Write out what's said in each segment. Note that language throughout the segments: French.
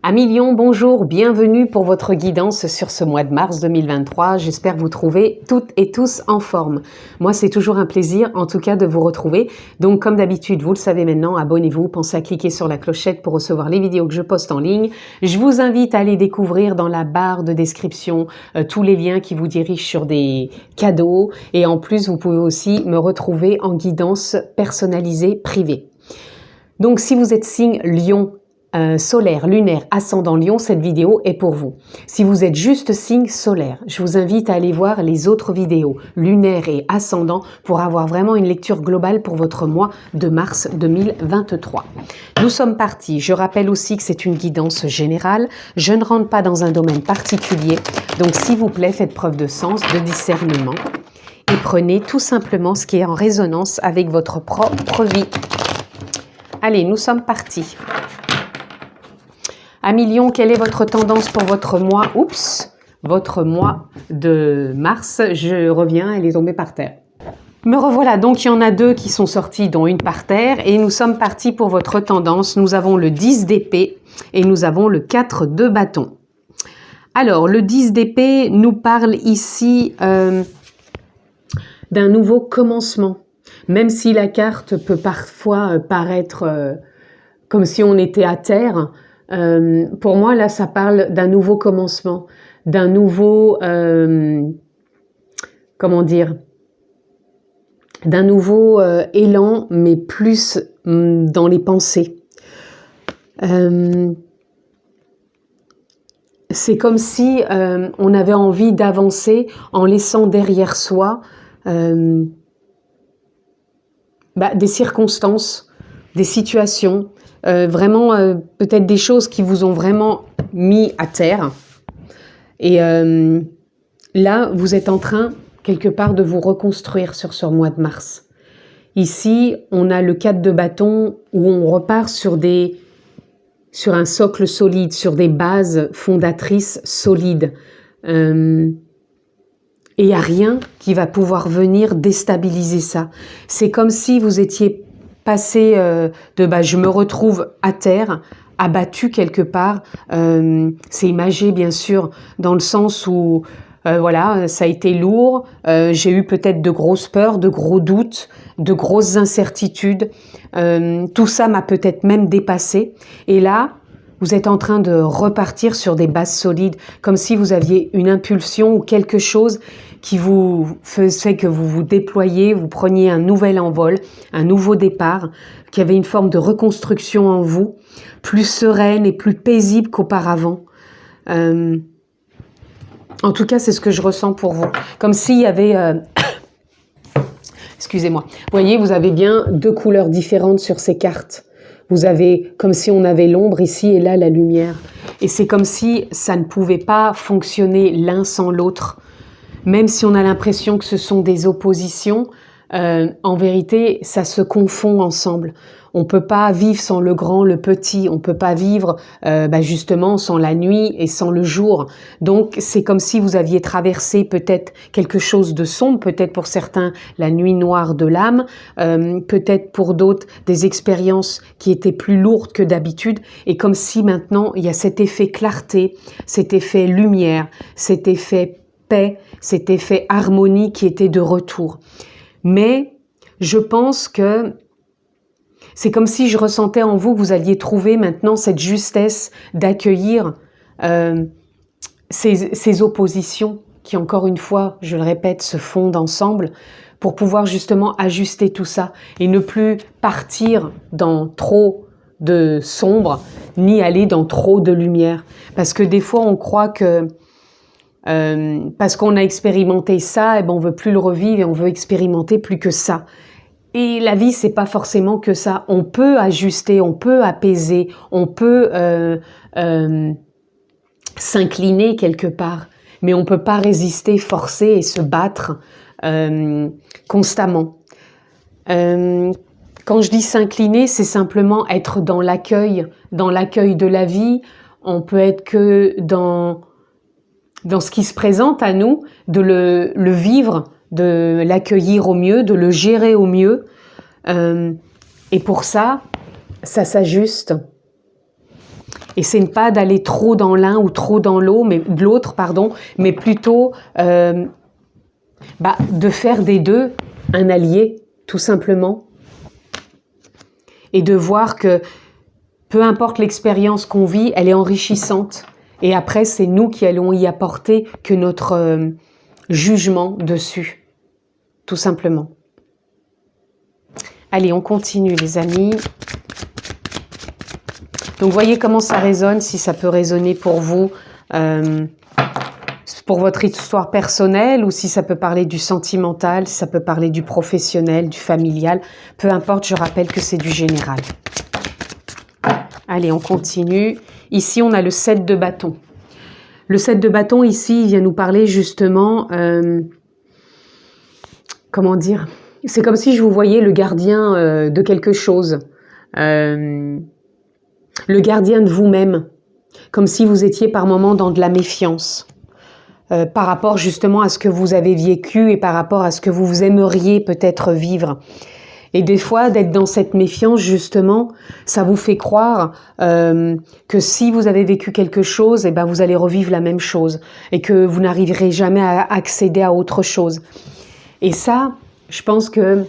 Amis Lion, bonjour, bienvenue pour votre guidance sur ce mois de mars 2023. J'espère vous trouver toutes et tous en forme. Moi, c'est toujours un plaisir, en tout cas, de vous retrouver. Donc, comme d'habitude, vous le savez maintenant, abonnez-vous, pensez à cliquer sur la clochette pour recevoir les vidéos que je poste en ligne. Je vous invite à aller découvrir dans la barre de description tous les liens qui vous dirigent sur des cadeaux. Et en plus, vous pouvez aussi me retrouver en guidance personnalisée privée. Donc, si vous êtes signe Lion, solaire, lunaire, ascendant Lion, cette vidéo est pour vous. Si vous êtes juste signe solaire, je vous invite à aller voir les autres vidéos, lunaire et ascendant, pour avoir vraiment une lecture globale pour votre mois de mars 2023. Nous sommes partis. Je rappelle aussi que c'est une guidance générale. Je ne rentre pas dans un domaine particulier. Donc, s'il vous plaît, faites preuve de sens, de discernement et prenez tout simplement ce qui est en résonance avec votre propre vie. Allez, nous sommes partis. Amis Lion, quelle est votre tendance pour votre mois? Votre mois de mars. Je reviens, elle est tombée par terre. Me revoilà, donc il y en a deux qui sont sortis, dont une par terre, et nous sommes partis pour votre tendance. Nous avons le 10 d'épée et nous avons le 4 de bâton. Alors, le 10 d'épée nous parle ici d'un nouveau commencement. Même si la carte peut parfois paraître comme si on était à terre, pour moi, là, ça parle d'un nouveau commencement, d'un nouveau, comment dire, d'un nouveau élan, mais plus dans les pensées. C'est comme si on avait envie d'avancer en laissant derrière soi des circonstances, des situations, vraiment peut-être des choses qui vous ont vraiment mis à terre. Et là, vous êtes en train, quelque part, de vous reconstruire sur ce mois de mars. Ici, on a le 4 de bâton où on repart sur un socle solide, sur des bases fondatrices solides. Et il n'y a rien qui va pouvoir venir déstabiliser ça. C'est comme si vous étiez passé je me retrouve à terre, abattu quelque part. C'est imagé bien sûr dans le sens où voilà, ça a été lourd. J'ai eu peut-être de grosses peurs, de gros doutes, de grosses incertitudes. Tout ça m'a peut-être même dépassé. Et là, vous êtes en train de repartir sur des bases solides, comme si vous aviez une impulsion ou quelque chose qui vous faisait que vous vous déployiez, vous preniez un nouvel envol, un nouveau départ, qui avait une forme de reconstruction en vous, plus sereine et plus paisible qu'auparavant. En tout cas, c'est ce que je ressens pour vous. Comme s'il y avait... Excusez-moi. Vous voyez, vous avez bien deux couleurs différentes sur ces cartes. Vous avez comme si on avait l'ombre ici et là la lumière. Et c'est comme si ça ne pouvait pas fonctionner l'un sans l'autre. Même si on a l'impression que ce sont des oppositions, en vérité, ça se confond ensemble. On peut pas vivre sans le grand, le petit. On peut pas vivre justement sans la nuit et sans le jour. Donc c'est comme si vous aviez traversé peut-être quelque chose de sombre, peut-être pour certains la nuit noire de l'âme, peut-être pour d'autres des expériences qui étaient plus lourdes que d'habitude. Et comme si maintenant il y a cet effet clarté, cet effet lumière, cet effet paix, cet effet harmonie qui était de retour. Mais je pense que c'est comme si je ressentais en vous que vous alliez trouver maintenant cette justesse d'accueillir ces oppositions qui, encore une fois, je le répète, se fondent ensemble pour pouvoir justement ajuster tout ça et ne plus partir dans trop de sombre ni aller dans trop de lumière. Parce que des fois, on croit que parce qu'on a expérimenté ça, et on veut plus le revivre et on veut expérimenter plus que ça. Et la vie, c'est pas forcément que ça. On peut ajuster, on peut apaiser, on peut s'incliner quelque part, mais on peut pas résister, forcer et se battre constamment. Quand je dis s'incliner, c'est simplement être dans l'accueil de la vie. On peut être que dans ce qui se présente à nous, de le vivre, de l'accueillir au mieux, de le gérer au mieux. Et pour ça, ça s'ajuste. Et c'est pas d'aller trop dans l'un ou trop dans l'autre, pardon, mais plutôt de faire des deux un allié, tout simplement. Et de voir que peu importe l'expérience qu'on vit, elle est enrichissante. Et après, c'est nous qui allons y apporter que notre jugement dessus, tout simplement. Allez, on continue les amis. Donc voyez comment ça résonne, si ça peut résonner pour vous, pour votre histoire personnelle, ou si ça peut parler du sentimental, si ça peut parler du professionnel, du familial. Peu importe, je rappelle que c'est du général. Allez, on continue. Ici, on a le 7 de bâton. Le 7 de bâton, ici, il vient nous parler justement... comment dire? C'est comme si je vous voyais le gardien de quelque chose. Le gardien de vous-même, comme si vous étiez par moments dans de la méfiance, par rapport justement à ce que vous avez vécu et par rapport à ce que vous aimeriez peut-être vivre. Et des fois, d'être dans cette méfiance, justement, ça vous fait croire que si vous avez vécu quelque chose, eh ben, vous allez revivre la même chose et que vous n'arriverez jamais à accéder à autre chose. Et ça, je pense que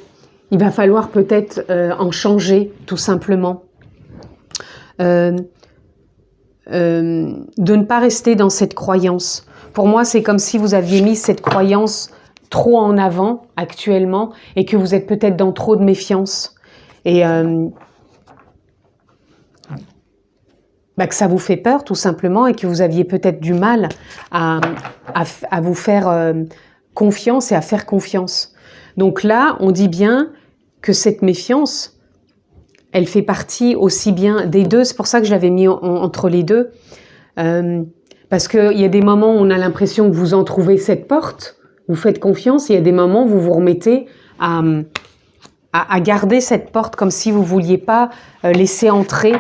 il va falloir peut-être en changer, tout simplement. De ne pas rester dans cette croyance. Pour moi, c'est comme si vous aviez mis cette croyance trop en avant actuellement et que vous êtes peut-être dans trop de méfiance et que ça vous fait peur tout simplement et que vous aviez peut-être du mal à vous faire confiance et à faire confiance. Donc là, on dit bien que cette méfiance, elle fait partie aussi bien des deux. C'est pour ça que je l'avais mis entre les deux. Parce qu'il y a des moments où on a l'impression que vous en trouvez cette porte, vous faites confiance, et il y a des moments où vous vous remettez à garder cette porte comme si vous ne vouliez pas laisser entrer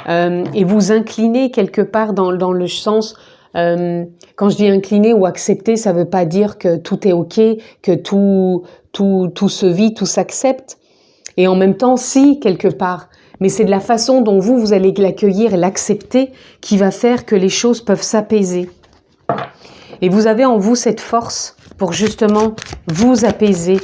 et vous incliner quelque part dans le sens... quand je dis incliner ou accepter, ça ne veut pas dire que tout est OK, que tout se vit, tout s'accepte. Et en même temps, si, quelque part. Mais c'est de la façon dont vous allez l'accueillir et l'accepter qui va faire que les choses peuvent s'apaiser. Et vous avez en vous cette force pour justement vous apaiser.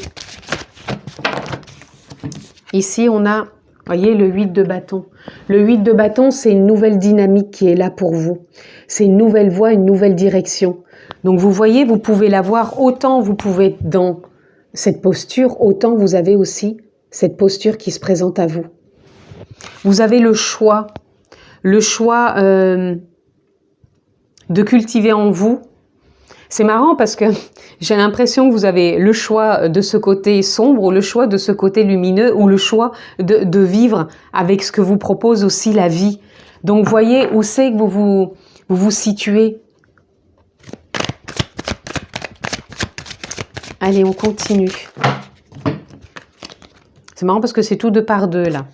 Ici, on a, voyez, le 8 de bâton. Le 8 de bâton, c'est une nouvelle dynamique qui est là pour vous. C'est une nouvelle voie, une nouvelle direction. Donc vous voyez, vous pouvez l'avoir autant vous pouvez être dans cette posture, autant vous avez aussi cette posture qui se présente à vous. Vous avez le choix de cultiver en vous. C'est marrant parce que j'ai l'impression que vous avez le choix de ce côté sombre ou le choix de ce côté lumineux ou le choix de vivre avec ce que vous propose aussi la vie. Donc voyez où c'est que vous vous situez. Allez, on continue. C'est marrant parce que c'est tout deux par deux là.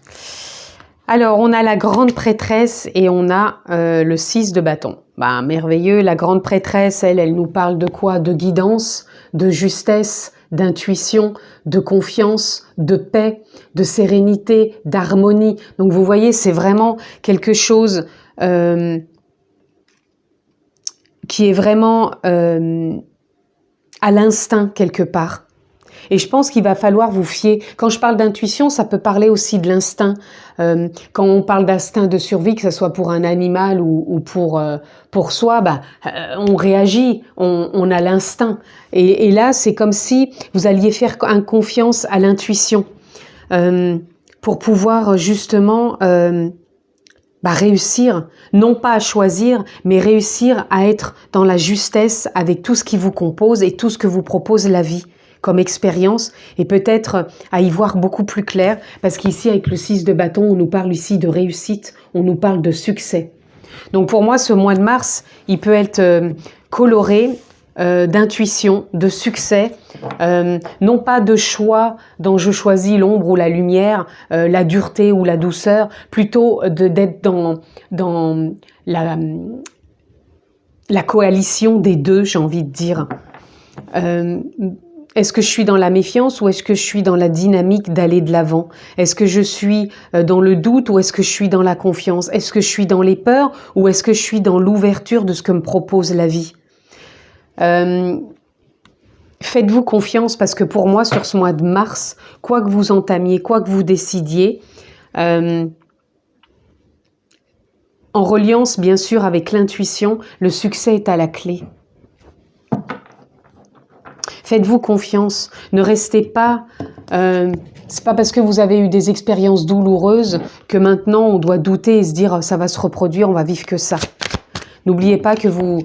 Alors, on a la grande prêtresse et on a le 6 de bâton. Bah, merveilleux, la grande prêtresse, elle nous parle de quoi? De guidance, de justesse, d'intuition, de confiance, de paix, de sérénité, d'harmonie. Donc, vous voyez, c'est vraiment quelque chose qui est vraiment à l'instinct quelque part. Et je pense qu'il va falloir vous fier. Quand je parle d'intuition, ça peut parler aussi de l'instinct. Quand on parle d'instinct de survie, que ce soit pour un animal ou pour soi, on réagit, on a l'instinct. Et là, c'est comme si vous alliez faire confiance à l'intuition pour pouvoir justement réussir, non pas à choisir, mais réussir à être dans la justesse avec tout ce qui vous compose et tout ce que vous propose la vie comme expérience, et peut-être à y voir beaucoup plus clair, parce qu'ici, avec le 6 de bâton, on nous parle ici de réussite, on nous parle de succès. Donc pour moi, ce mois de mars, il peut être coloré d'intuition, de succès, non pas de choix dont je choisis l'ombre ou la lumière, la dureté ou la douceur, plutôt d'être dans la coalition des deux, j'ai envie de dire. est-ce que je suis dans la méfiance ou est-ce que je suis dans la dynamique d'aller de l'avant? Est-ce que je suis dans le doute ou est-ce que je suis dans la confiance? Est-ce que je suis dans les peurs ou est-ce que je suis dans l'ouverture de ce que me propose la vie? Faites-vous confiance parce que pour moi, sur ce mois de mars, quoi que vous entamiez, quoi que vous décidiez, en reliance bien sûr avec l'intuition, le succès est à la clé. Faites-vous confiance, ne restez pas... c'est pas parce que vous avez eu des expériences douloureuses que maintenant on doit douter et se dire ça va se reproduire, on va vivre que ça. N'oubliez pas que vous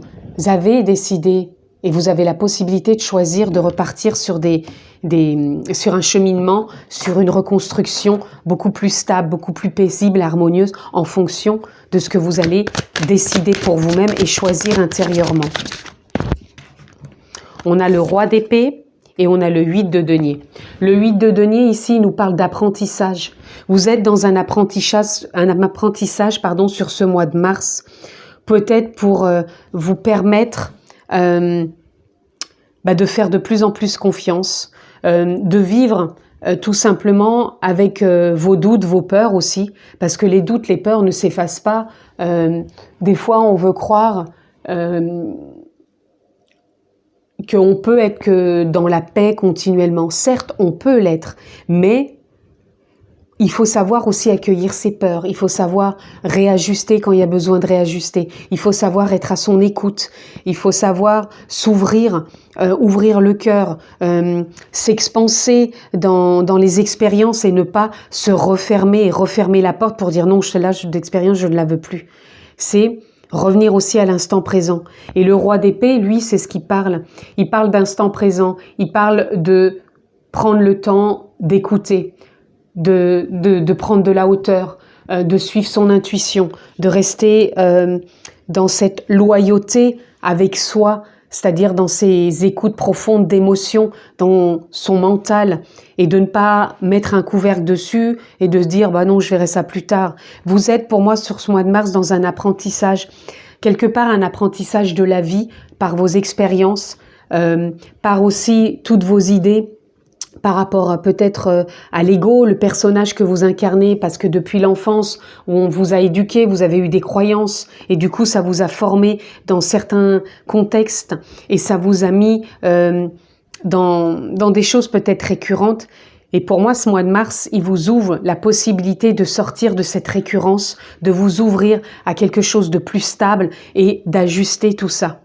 avez décidé et vous avez la possibilité de choisir de repartir sur sur un cheminement, sur une reconstruction beaucoup plus stable, beaucoup plus paisible, harmonieuse, en fonction de ce que vous allez décider pour vous-même et choisir intérieurement. On a le roi d'épée et on a le 8 de denier. Le 8 de denier, ici, il nous parle d'apprentissage. Vous êtes dans un apprentissage sur ce mois de mars, peut-être pour vous permettre de faire de plus en plus confiance, de vivre tout simplement avec vos doutes, vos peurs aussi, parce que les doutes, les peurs ne s'effacent pas. Des fois, on veut croire... qu'on peut être que dans la paix continuellement. Certes, on peut l'être, mais il faut savoir aussi accueillir ses peurs. Il faut savoir réajuster quand il y a besoin de réajuster. Il faut savoir être à son écoute. Il faut savoir s'ouvrir, ouvrir le cœur, s'expanser dans les expériences et ne pas se refermer et refermer la porte pour dire non, celle-là d'expérience, je ne la veux plus. C'est revenir aussi à l'instant présent. Et le roi d'épée, lui, c'est ce qu'il parle. Il parle d'instant présent. Il parle de prendre le temps d'écouter, de prendre de la hauteur, de suivre son intuition, de rester dans cette loyauté avec soi, c'est-à-dire dans ses écoutes profondes d'émotions, dans son mental, et de ne pas mettre un couvercle dessus et de se dire « bah non, je verrai ça plus tard ». Vous êtes pour moi sur ce mois de mars dans un apprentissage, quelque part un apprentissage de la vie par vos expériences, par aussi toutes vos idées, par rapport peut-être à l'ego, le personnage que vous incarnez, parce que depuis l'enfance où on vous a éduqué, vous avez eu des croyances et du coup ça vous a formé dans certains contextes et ça vous a mis dans des choses peut-être récurrentes. Et pour moi, ce mois de mars, il vous ouvre la possibilité de sortir de cette récurrence, de vous ouvrir à quelque chose de plus stable et d'ajuster tout ça.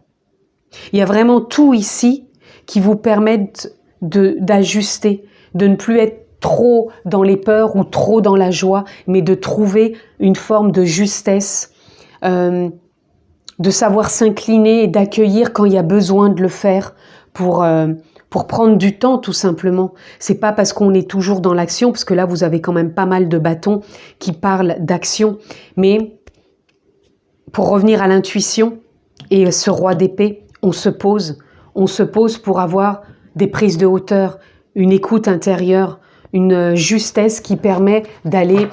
Il y a vraiment tout ici qui vous permettent d'ajuster, de ne plus être trop dans les peurs ou trop dans la joie, mais de trouver une forme de justesse, de savoir s'incliner et d'accueillir quand il y a besoin de le faire pour prendre du temps tout simplement. C'est pas parce qu'on est toujours dans l'action, parce que là vous avez quand même pas mal de bâtons qui parlent d'action, mais pour revenir à l'intuition et ce roi d'épée, on se pose pour avoir des prises de hauteur, une écoute intérieure, une justesse qui permet d'aller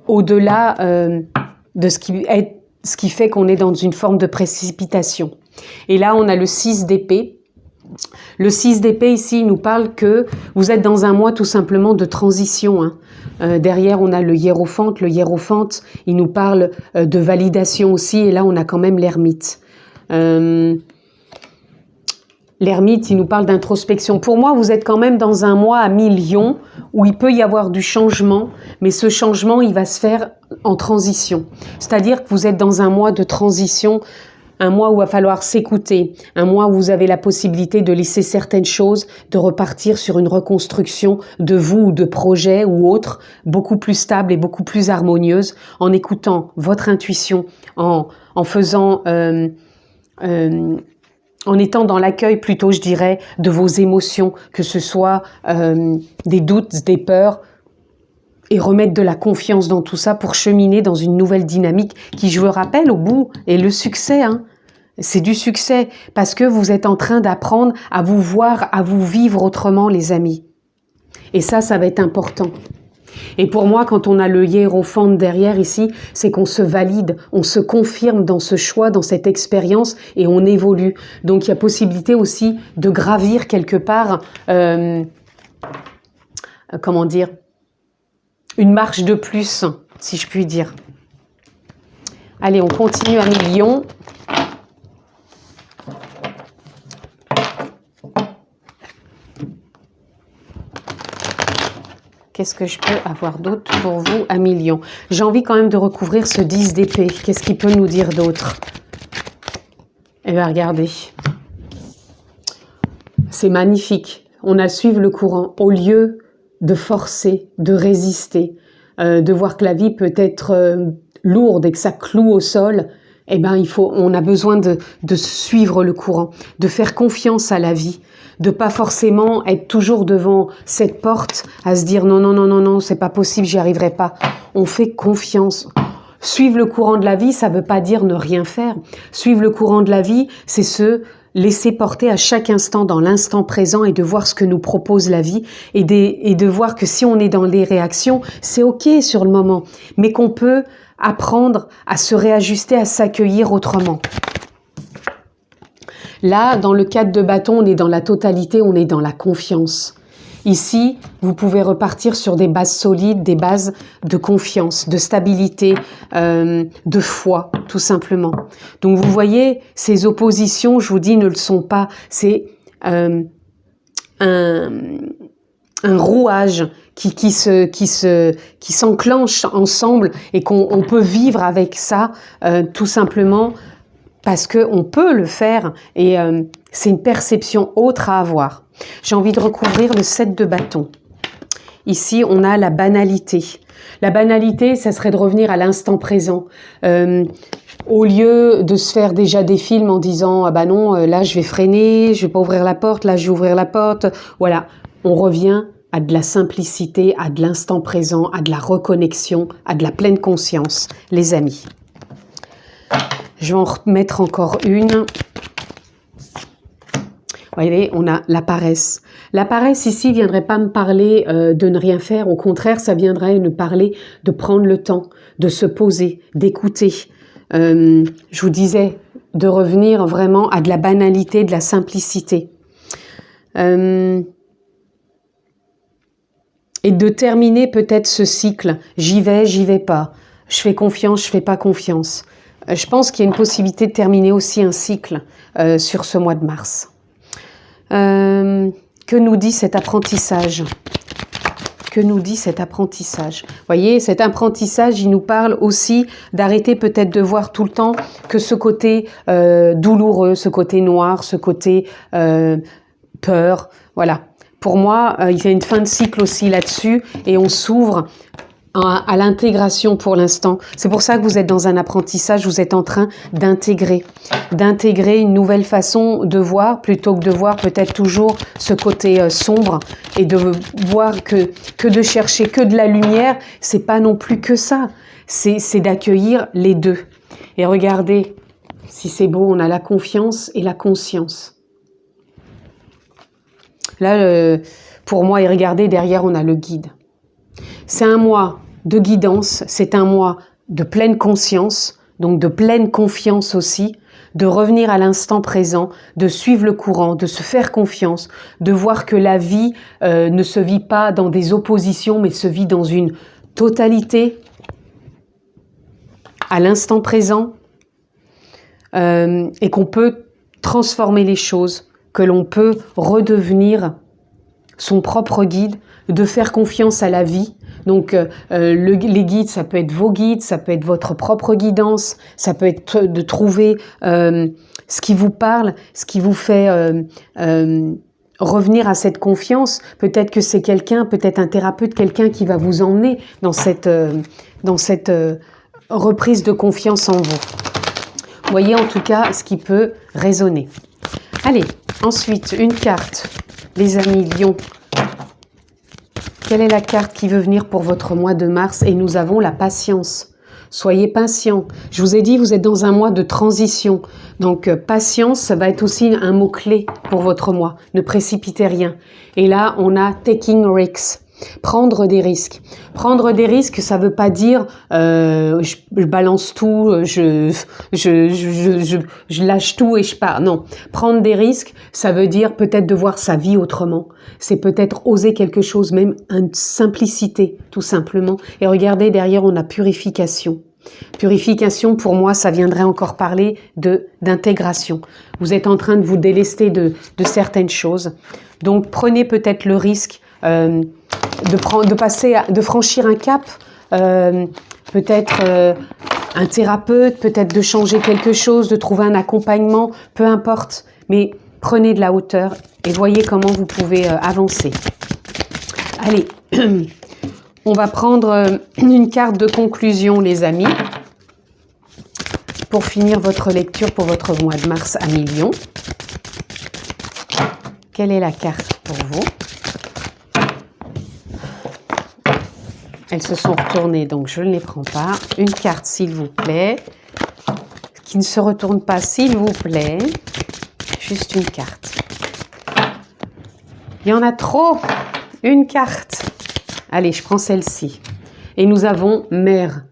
au-delà de ce qui fait qu'on est dans une forme de précipitation. Et là, on a le 6 d'épée. Le 6 d'épée, ici, il nous parle que vous êtes dans un mois tout simplement de transition. Derrière, on a le hiérophante. Le hiérophante, il nous parle de validation aussi. Et là, on a quand même l'ermite. L'ermite, il nous parle d'introspection. Pour moi, vous êtes quand même dans un mois à mi-lion où il peut y avoir du changement, mais ce changement, il va se faire en transition. C'est-à-dire que vous êtes dans un mois de transition, un mois où il va falloir s'écouter, un mois où vous avez la possibilité de laisser certaines choses, de repartir sur une reconstruction de vous ou de projets ou autres, beaucoup plus stable et beaucoup plus harmonieuse, en écoutant votre intuition, en faisant... en étant dans l'accueil plutôt, je dirais, de vos émotions, que ce soit des doutes, des peurs, et remettre de la confiance dans tout ça pour cheminer dans une nouvelle dynamique qui, je vous rappelle, au bout, est le succès. C'est du succès parce que vous êtes en train d'apprendre à vous voir, à vous vivre autrement, les amis. Et ça va être important. Et pour moi, quand on a le hiérophant derrière ici, c'est qu'on se valide, on se confirme dans ce choix, dans cette expérience et on évolue. Donc il y a possibilité aussi de gravir quelque part, comment dire, une marche de plus, si je puis dire. Allez, on continue à millions. Qu'est-ce que je peux avoir d'autre pour vous à millions? J'ai envie quand même de recouvrir ce 10 d'épée. Qu'est-ce qu'il peut nous dire d'autre? Eh bien, regardez. C'est magnifique. On a à suivre le courant. Au lieu de forcer, de résister, de voir que la vie peut être lourde et que ça cloue au sol, eh ben, on a besoin de suivre le courant, de faire confiance à la vie, de pas forcément être toujours devant cette porte à se dire non, non, non, non, non, c'est pas possible, j'y arriverai pas. On fait confiance. Suivre le courant de la vie, ça veut pas dire ne rien faire. Suivre le courant de la vie, c'est se laisser porter à chaque instant dans l'instant présent et de voir ce que nous propose la vie et de voir que si on est dans les réactions, c'est ok sur le moment, mais qu'on peut apprendre à se réajuster, à s'accueillir autrement. Là, dans le 4 de bâton, on est dans la totalité, on est dans la confiance. Ici, vous pouvez repartir sur des bases solides, des bases de confiance, de stabilité, de foi, tout simplement. Donc vous voyez, ces oppositions, je vous dis, ne le sont pas. C'est un rouage qui s'enclenche ensemble et qu'on peut vivre avec ça, tout simplement parce qu'on peut le faire et c'est une perception autre à avoir. J'ai envie de recouvrir le 7 de bâton. Ici, on a la banalité. La banalité, ça serait de revenir à l'instant présent. Au lieu de se faire déjà des films en disant « Ah bah non, là je vais freiner, je vais pas ouvrir la porte, là je vais ouvrir la porte. » Voilà, on revient à de la simplicité, à de l'instant présent, à de la reconnexion, à de la pleine conscience, les amis. Je vais en remettre encore une. Vous voyez, on a la paresse. La paresse ici viendrait pas me parler de ne rien faire. Au contraire, ça viendrait me parler de prendre le temps, de se poser, d'écouter. Je vous disais, de revenir vraiment à de la banalité, de la simplicité. Et de terminer peut-être ce cycle. J'y vais pas. Je fais confiance, je fais pas confiance. Je pense qu'il y a une possibilité de terminer aussi un cycle sur ce mois de mars. Que nous dit cet apprentissage? Que nous dit cet apprentissage? Vous voyez, cet apprentissage, il nous parle aussi d'arrêter peut-être de voir tout le temps que ce côté douloureux, ce côté noir, ce côté peur. Voilà. Pour moi, il y a une fin de cycle aussi là-dessus et on s'ouvre à l'intégration pour l'instant. C'est pour ça que vous êtes dans un apprentissage, vous êtes en train d'intégrer une nouvelle façon de voir, plutôt que de voir peut-être toujours ce côté sombre et de voir que de chercher que de la lumière, c'est pas non plus que ça. C'est d'accueillir les deux. Et regardez, si c'est beau, on a la confiance et la conscience. Là, pour moi, et regardez, derrière, on a le guide. C'est un mois de guidance, c'est un mois de pleine conscience, donc de pleine confiance aussi, de revenir à l'instant présent, de suivre le courant, de se faire confiance, de voir que la vie ne se vit pas dans des oppositions, mais se vit dans une totalité, à l'instant présent, et qu'on peut transformer les choses, que l'on peut redevenir son propre guide, de faire confiance à la vie. Donc les guides, ça peut être vos guides, ça peut être votre propre guidance, ça peut être de trouver ce qui vous parle, ce qui vous fait revenir à cette confiance. Peut-être que c'est quelqu'un, peut-être un thérapeute, quelqu'un qui va vous emmener dans cette reprise de confiance en vous. Voyez en tout cas ce qui peut résonner. Allez, ensuite, une carte, les amis Lion. Quelle est la carte qui veut venir pour votre mois de mars? Et nous avons la patience. Soyez patient. Je vous ai dit, vous êtes dans un mois de transition. Donc, patience, ça va être aussi un mot-clé pour votre mois. Ne précipitez rien. Et là, on a taking risks. Prendre des risques. Prendre des risques, ça veut pas dire je balance tout, je lâche tout et je pars. Non, prendre des risques, ça veut dire peut-être de voir sa vie autrement. C'est peut-être oser quelque chose, même une simplicité, tout simplement. Et regardez, derrière, on a purification. Purification, pour moi, ça viendrait encore parler d'intégration. Vous êtes en train de vous délester de certaines choses. Donc, prenez peut-être le risque de franchir un cap, peut-être un thérapeute, peut-être de changer quelque chose, de trouver un accompagnement, peu importe. Mais prenez de la hauteur et voyez comment vous pouvez avancer. Allez, on va prendre une carte de conclusion, les amis, pour finir votre lecture pour votre mois de mars à Million. Quelle est la carte pour vous? Elles se sont retournées, donc je ne les prends pas. Une carte, s'il vous plaît. Qui ne se retourne pas, s'il vous plaît. Juste une carte. Il y en a trop. Une carte. Allez, je prends celle-ci. Et nous avons mère.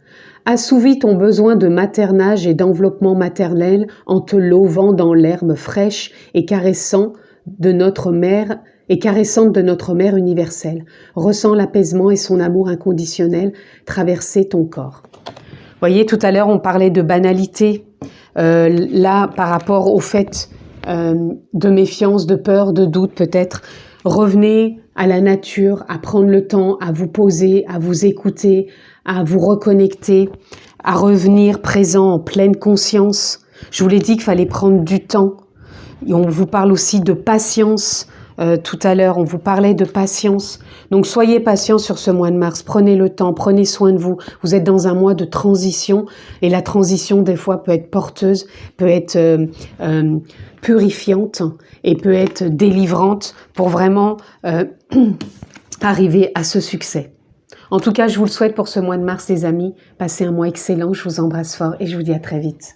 Assouvis ton besoin de maternage et d'enveloppement maternel en te lovant dans l'herbe fraîche et caressante de notre mère universelle. Ressens l'apaisement et son amour inconditionnel traverser ton corps. Vous voyez, tout à l'heure, on parlait de banalité. Là, par rapport au fait de méfiance, de peur, de doute peut-être, revenez à la nature, à prendre le temps, à vous poser, à vous écouter, à vous reconnecter, à revenir présent en pleine conscience. Je vous l'ai dit qu'il fallait prendre du temps. Et on vous parle aussi de patience. Tout à l'heure, on vous parlait de patience. Donc, soyez patient sur ce mois de mars. Prenez le temps, prenez soin de vous. Vous êtes dans un mois de transition et la transition, des fois, peut être porteuse, peut être purifiante et peut être délivrante pour vraiment arriver à ce succès. En tout cas, je vous le souhaite pour ce mois de mars, les amis. Passez un mois excellent. Je vous embrasse fort et je vous dis à très vite.